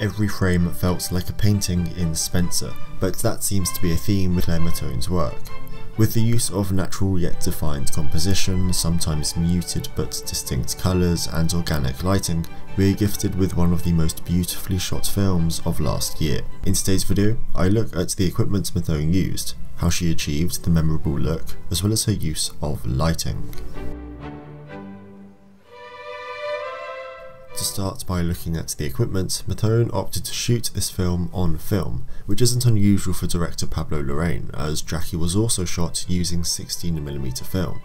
Every frame felt like a painting in Spencer, but that seems to be a theme with Claire Mathon's work. With the use of natural yet defined composition, sometimes muted but distinct colours and organic lighting, we are gifted with one of the most beautifully shot films of last year. In today's video, I look at the equipment Mathon used, how she achieved the memorable look, as well as her use of lighting. To start by looking at the equipment, Mathon opted to shoot this film on film, which isn't unusual for director Pablo Larraín, as Jackie was also shot using 16mm film.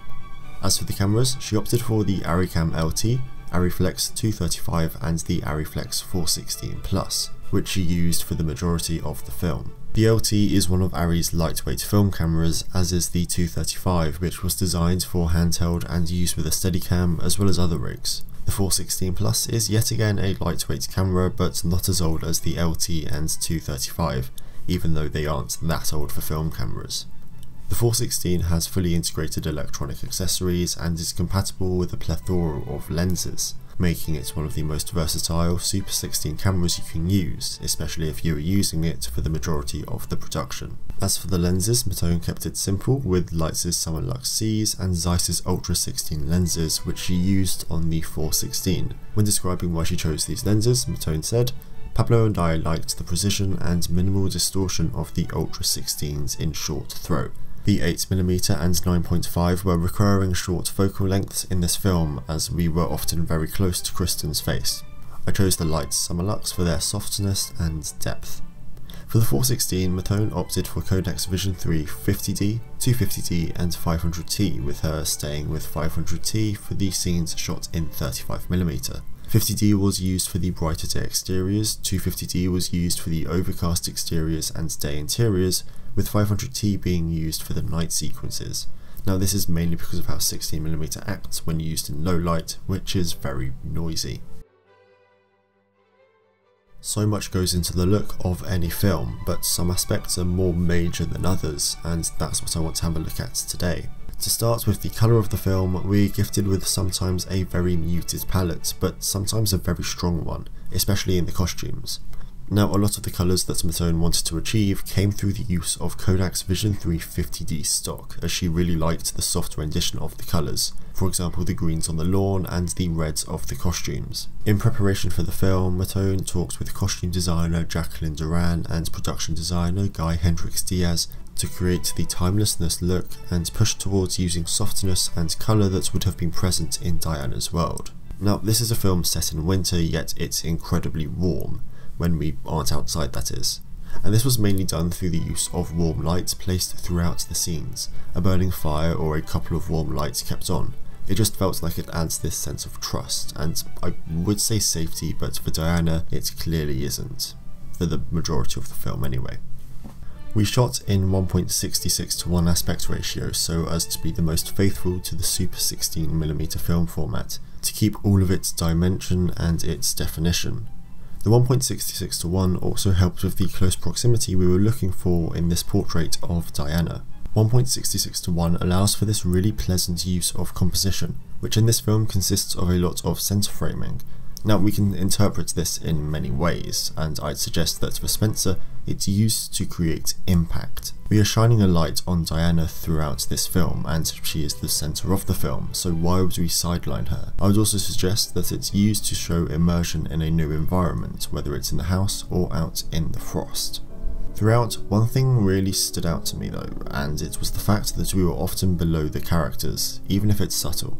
As for the cameras, she opted for the Arri LT, Arriflex 235 and the Arriflex 416 Plus, which she used for the majority of the film. The LT is one of Arri's lightweight film cameras, as is the 235, which was designed for handheld and used with a Steadicam as well as other rigs. The 416 Plus is yet again a lightweight camera, but not as old as the LT and 235, even though they aren't that old for film cameras. The 416 has fully integrated electronic accessories and is compatible with a plethora of lenses, making it one of the most versatile Super 16 cameras you can use, especially if you are using it for the majority of the production. As for the lenses, Mathon kept it simple with Leitz's Summer Lux C's and Zeiss's Ultra 16 lenses, which she used on the 416. When describing why she chose these lenses, Mathon said, "Pablo and I liked the precision and minimal distortion of the Ultra 16s in short throw. The 8mm and 9.5 were recurring short focal lengths in this film, as we were often very close to Kristen's face. I chose the Leitz Summer Lux for their softness and depth." For the 416, Mathon opted for Kodak's Vision 3 50D, 250D and 500T, with her staying with 500T for the scenes shot in 35mm. 50D was used for the brighter day exteriors, 250D was used for the overcast exteriors and day interiors, with 500T being used for the night sequences. Now this is mainly because of how 16mm acts when used in low light, which is very noisy. So much goes into the look of any film, but some aspects are more major than others, and that's what I want to have a look at today. To start with the colour of the film, we're gifted with sometimes a very muted palette, but sometimes a very strong one, especially in the costumes. Now, a lot of the colours that Mathon wanted to achieve came through the use of Kodak's Vision 3 50D stock, as she really liked the soft rendition of the colours, for example the greens on the lawn and the reds of the costumes. In preparation for the film, Mathon talked with costume designer Jacqueline Duran and production designer Guy Hendrix Diaz to create the timelessness look and push towards using softness and colour that would have been present in Diana's world. Now, this is a film set in winter, yet it's incredibly warm. When we aren't outside, that is. And this was mainly done through the use of warm lights placed throughout the scenes, a burning fire or a couple of warm lights kept on. It just felt like it adds this sense of trust, and I would say safety, but for Diana it clearly isn't, for the majority of the film anyway. We shot in 1.66:1 aspect ratio so as to be the most faithful to the Super 16mm film format, to keep all of its dimension and its definition. The 1.66:1 also helped with the close proximity we were looking for in this portrait of Diana. 1.66:1 allows for this really pleasant use of composition, which in this film consists of a lot of centre framing. Now, we can interpret this in many ways, and I'd suggest that for Spencer, it's used to create impact. We are shining a light on Diana throughout this film, and she is the centre of the film, so why would we sideline her? I would also suggest that it's used to show immersion in a new environment, whether it's in the house or out in the frost. Throughout, one thing really stood out to me though, and it was the fact that we were often below the characters, even if it's subtle.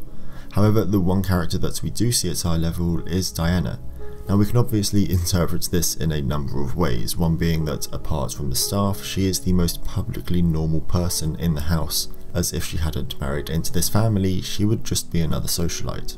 However, the one character that we do see at eye level is Diana. Now, we can obviously interpret this in a number of ways, one being that apart from the staff, she is the most publicly normal person in the house, as if she hadn't married into this family, she would just be another socialite.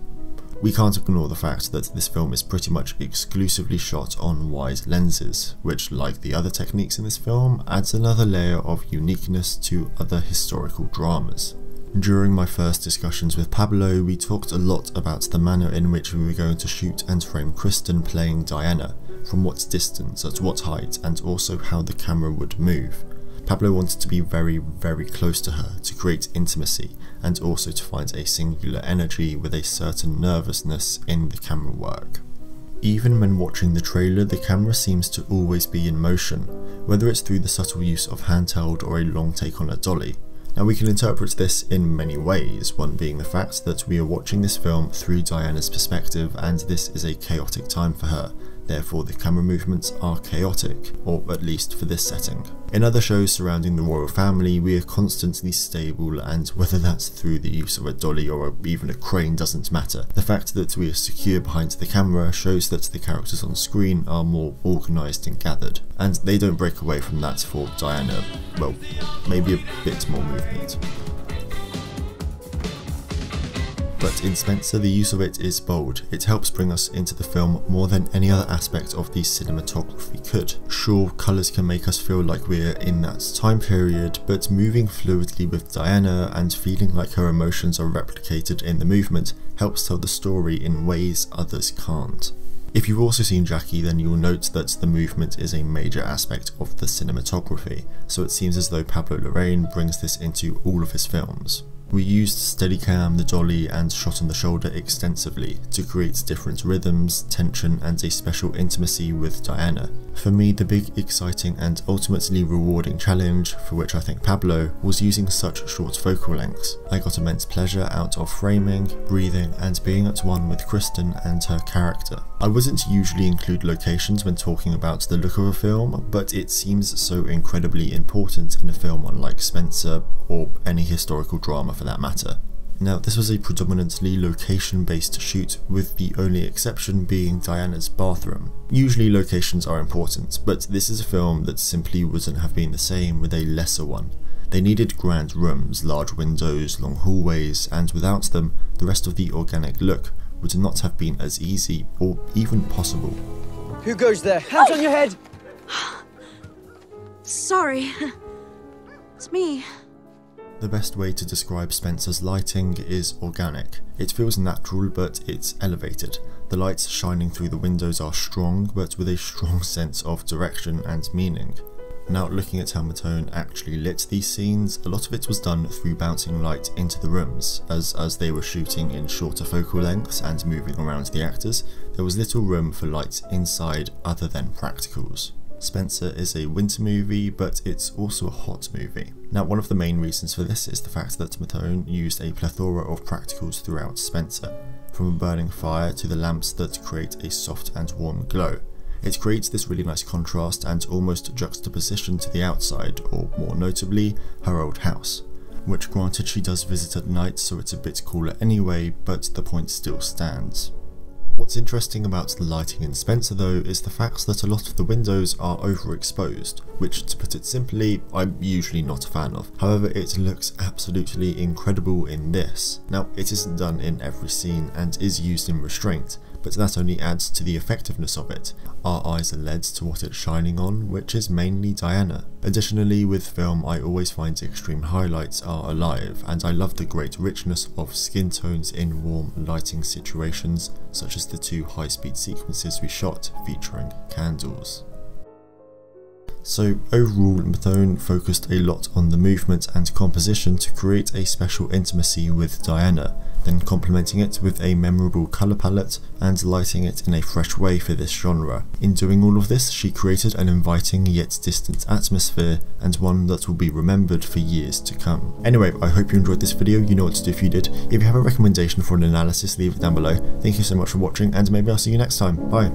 We can't ignore the fact that this film is pretty much exclusively shot on wide lenses, which, like the other techniques in this film, adds another layer of uniqueness to other historical dramas. During my first discussions with Pablo, we talked a lot about the manner in which we were going to shoot and frame Kristen playing Diana, from what distance, at what height, and also how the camera would move. Pablo wanted to be very, very close to her to create intimacy, and also to find a singular energy with a certain nervousness in the camera work. Even when watching the trailer, the camera seems to always be in motion, whether it's through the subtle use of handheld or a long take on a dolly. Now we can interpret this in many ways, one being the fact that we are watching this film through Diana's perspective and this is a chaotic time for her, therefore the camera movements are chaotic, or at least for this setting. In other shows surrounding the royal family, we are constantly stable, and whether that's through the use of a dolly or even a crane doesn't matter. The fact that we are secure behind the camera shows that the characters on screen are more organised and gathered, and they don't break away from that for Diana. Well, maybe a bit more movement. But in Spencer, the use of it is bold. It helps bring us into the film more than any other aspect of the cinematography could. Sure, colours can make us feel like we're in that time period, but moving fluidly with Diana and feeling like her emotions are replicated in the movement helps tell the story in ways others can't. If you've also seen Jackie, then you'll note that the movement is a major aspect of the cinematography, so it seems as though Pablo Larraín brings this into all of his films. We used Steadicam, the dolly and shot on the shoulder extensively to create different rhythms, tension and a special intimacy with Diana. For me, the big, exciting and ultimately rewarding challenge, for which I thank Pablo, was using such short focal lengths. I got immense pleasure out of framing, breathing and being at one with Kristen and her character. I wouldn't usually include locations when talking about the look of a film, but it seems so incredibly important in a film unlike Spencer, or any historical drama for that matter. Now, this was a predominantly location-based shoot, with the only exception being Diana's bathroom. Usually locations are important, but this is a film that simply wouldn't have been the same with a lesser one. They needed grand rooms, large windows, long hallways, and without them, the rest of the organic look would not have been as easy or even possible. Who goes there? Hands on your head! Sorry. It's me. The best way to describe Spencer's lighting is organic. It feels natural, but it's elevated. The lights shining through the windows are strong, but with a strong sense of direction and meaning. Now, looking at how Mathon actually lit these scenes, a lot of it was done through bouncing light into the rooms, as they were shooting in shorter focal lengths and moving around the actors, there was little room for light inside other than practicals. Spencer is a winter movie, but it's also a hot movie. Now, one of the main reasons for this is the fact that Mathon used a plethora of practicals throughout Spencer, from a burning fire to the lamps that create a soft and warm glow. It creates this really nice contrast and almost juxtaposition to the outside, or more notably, her old house. Which granted she does visit at night, so it's a bit cooler anyway, but the point still stands. What's interesting about the lighting in Spencer though is the fact that a lot of the windows are overexposed, which, to put it simply, I'm usually not a fan of. However, it looks absolutely incredible in this. Now, it isn't done in every scene and is used in restraint, but that only adds to the effectiveness of it. Our eyes are led to what it's shining on, which is mainly Diana. Additionally, with film, I always find extreme highlights are alive, and I love the great richness of skin tones in warm lighting situations, such as the 2 high-speed sequences we shot featuring candles. So overall, Mathon focused a lot on the movement and composition to create a special intimacy with Diana, then complementing it with a memorable colour palette and lighting it in a fresh way for this genre. In doing all of this, she created an inviting yet distant atmosphere, and one that will be remembered for years to come. Anyway, I hope you enjoyed this video. You know what to do if you did. If you have a recommendation for an analysis, leave it down below. Thank you so much for watching, and maybe I'll see you next time. Bye.